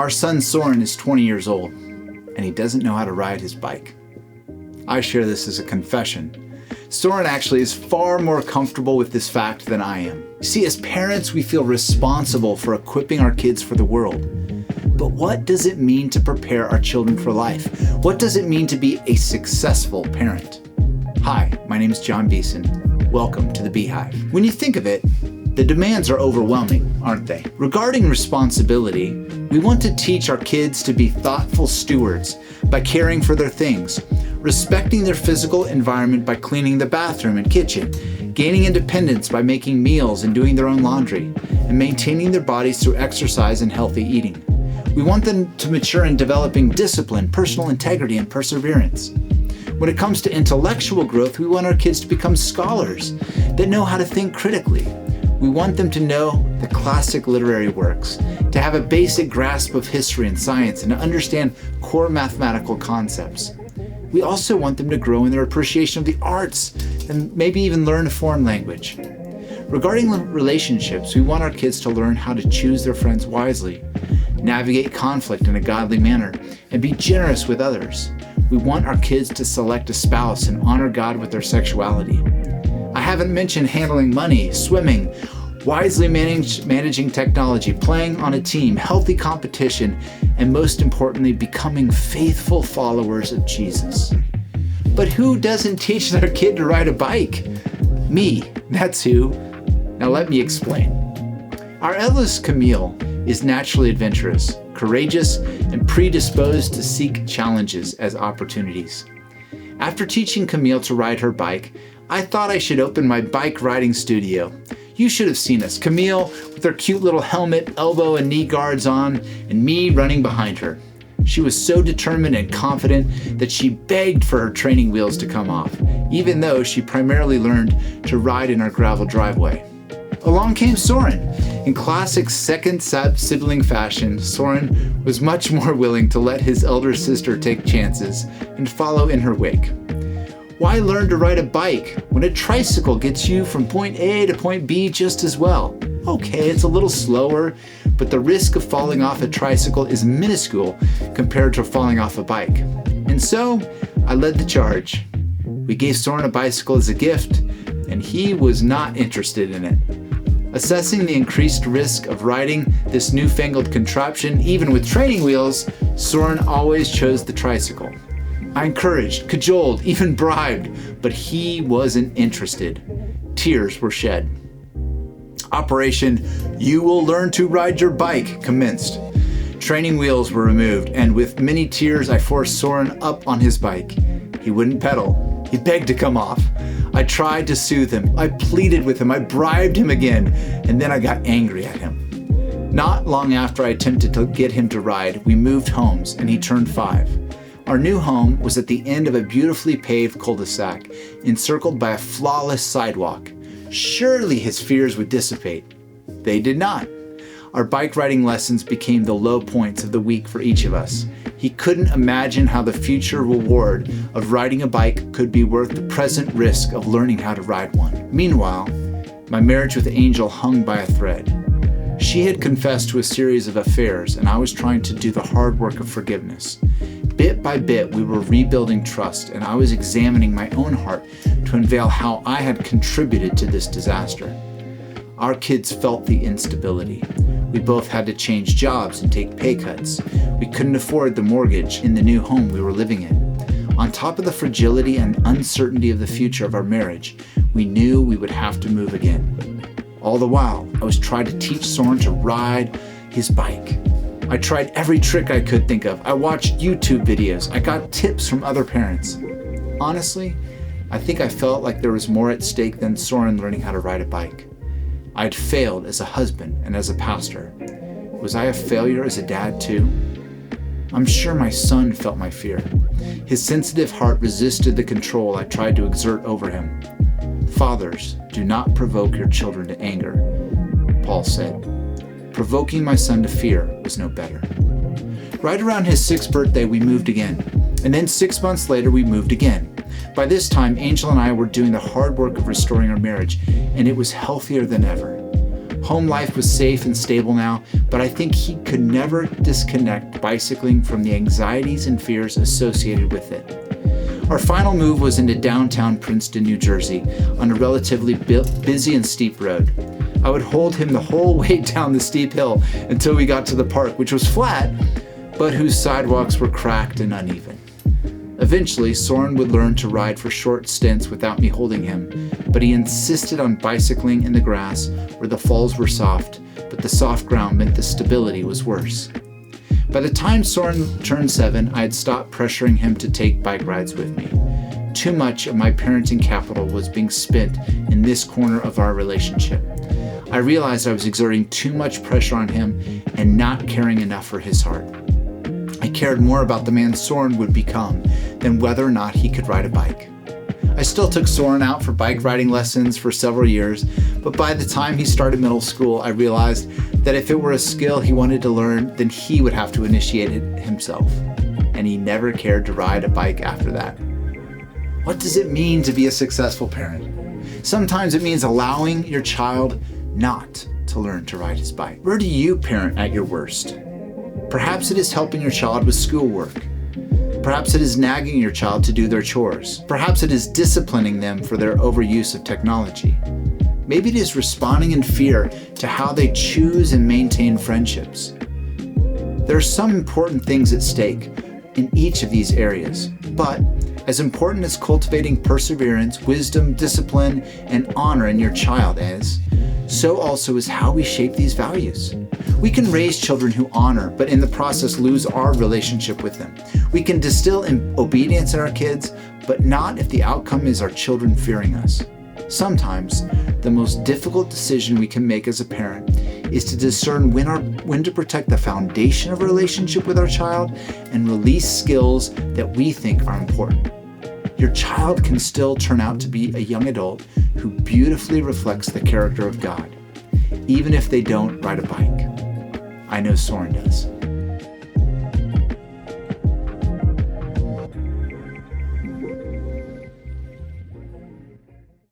Our son Soren is 20 years old, and he doesn't know how to ride his bike. I share this as a confession. Soren actually is far more comfortable with this fact than I am. You see, as parents, we feel responsible for equipping our kids for the world. But what does it mean to prepare our children for life? What does it mean to be a successful parent? Hi, my name is John Beeson. Welcome to the Beehive. When you think of it, the demands are overwhelming, aren't they? Regarding responsibility, we want to teach our kids to be thoughtful stewards by caring for their things, respecting their physical environment by cleaning the bathroom and kitchen, gaining independence by making meals and doing their own laundry, and maintaining their bodies through exercise and healthy eating. We want them to mature in developing discipline, personal integrity, and perseverance. When it comes to intellectual growth, we want our kids to become scholars that know how to think critically. We want them to know the classic literary works, to have a basic grasp of history and science, and to understand core mathematical concepts. We also want them to grow in their appreciation of the arts and maybe even learn a foreign language. Regarding relationships, we want our kids to learn how to choose their friends wisely, navigate conflict in a godly manner, and be generous with others. We want our kids to select a spouse and honor God with their sexuality. I haven't mentioned handling money, swimming, wisely managing technology, playing on a team, healthy competition, and most importantly, becoming faithful followers of Jesus. But who doesn't teach their kid to ride a bike? Me, that's who. Now let me explain. Our eldest Camille is naturally adventurous, courageous, and predisposed to seek challenges as opportunities. After teaching Camille to ride her bike, I thought I should open my bike riding studio. You should have seen us. Camille with her cute little helmet, elbow and knee guards on, and me running behind her. She was so determined and confident that she begged for her training wheels to come off, even though she primarily learned to ride in our gravel driveway. Along came Soren. In classic second sibling fashion, Soren was much more willing to let his elder sister take chances and follow in her wake. Why learn to ride a bike when a tricycle gets you from point A to point B just as well? Okay, it's a little slower, but the risk of falling off a tricycle is minuscule compared to falling off a bike. And so, I led the charge. We gave Soren a bicycle as a gift, and he was not interested in it. Assessing the increased risk of riding this newfangled contraption, even with training wheels, Soren always chose the tricycle. I encouraged, cajoled, even bribed, but he wasn't interested. Tears were shed. Operation You Will Learn to Ride Your Bike commenced. Training wheels were removed, and with many tears, I forced Soren up on his bike. He wouldn't pedal. He begged to come off. I tried to soothe him. I pleaded with him. I bribed him again, and then I got angry at him. Not long after I attempted to get him to ride, we moved homes, and he turned 5. Our new home was at the end of a beautifully paved cul-de-sac, encircled by a flawless sidewalk. Surely his fears would dissipate. They did not. Our bike riding lessons became the low points of the week for each of us. He couldn't imagine how the future reward of riding a bike could be worth the present risk of learning how to ride one. Meanwhile, my marriage with Angel hung by a thread. She had confessed to a series of affairs, and I was trying to do the hard work of forgiveness. Bit by bit, we were rebuilding trust, and I was examining my own heart to unveil how I had contributed to this disaster. Our kids felt the instability. We both had to change jobs and take pay cuts. We couldn't afford the mortgage in the new home we were living in. On top of the fragility and uncertainty of the future of our marriage, we knew we would have to move again. All the while, I was trying to teach Soren to ride his bike. I tried every trick I could think of. I watched YouTube videos. I got tips from other parents. Honestly, I think I felt like there was more at stake than Soren learning how to ride a bike. I had failed as a husband and as a pastor. Was I a failure as a dad too? I'm sure my son felt my fear. His sensitive heart resisted the control I tried to exert over him. Fathers, do not provoke your children to anger, Paul said. Provoking my son to fear was no better. Right around his 6th birthday, we moved again. And then 6 months later, we moved again. By this time, Angel and I were doing the hard work of restoring our marriage, and it was healthier than ever. Home life was safe and stable now, but I think he could never disconnect bicycling from the anxieties and fears associated with it. Our final move was into downtown Princeton, New Jersey, on a relatively busy and steep road. I would hold him the whole way down the steep hill until we got to the park, which was flat, but whose sidewalks were cracked and uneven. Eventually, Soren would learn to ride for short stints without me holding him, but he insisted on bicycling in the grass where the falls were soft, but the soft ground meant the stability was worse. By the time Soren turned 7, I had stopped pressuring him to take bike rides with me. Too much of my parenting capital was being spent in this corner of our relationship. I realized I was exerting too much pressure on him and not caring enough for his heart. I cared more about the man Soren would become than whether or not he could ride a bike. I still took Soren out for bike riding lessons for several years, but by the time he started middle school, I realized that if it were a skill he wanted to learn, then he would have to initiate it himself. And he never cared to ride a bike after that. What does it mean to be a successful parent? Sometimes it means allowing your child not to learn to ride his bike. Where do you parent at your worst? Perhaps it is helping your child with schoolwork. Perhaps it is nagging your child to do their chores. Perhaps it is disciplining them for their overuse of technology. Maybe it is responding in fear to how they choose and maintain friendships. There are some important things at stake in each of these areas, but as important as cultivating perseverance, wisdom, discipline, and honor in your child is, so also is how we shape these values. We can raise children who honor, but in the process lose our relationship with them. We can distill obedience in our kids, but not if the outcome is our children fearing us. Sometimes, the most difficult decision we can make as a parent is to discern when to protect the foundation of a relationship with our child and release skills that we think are important. Your child can still turn out to be a young adult who beautifully reflects the character of God, even if they don't ride a bike. I know Soren does.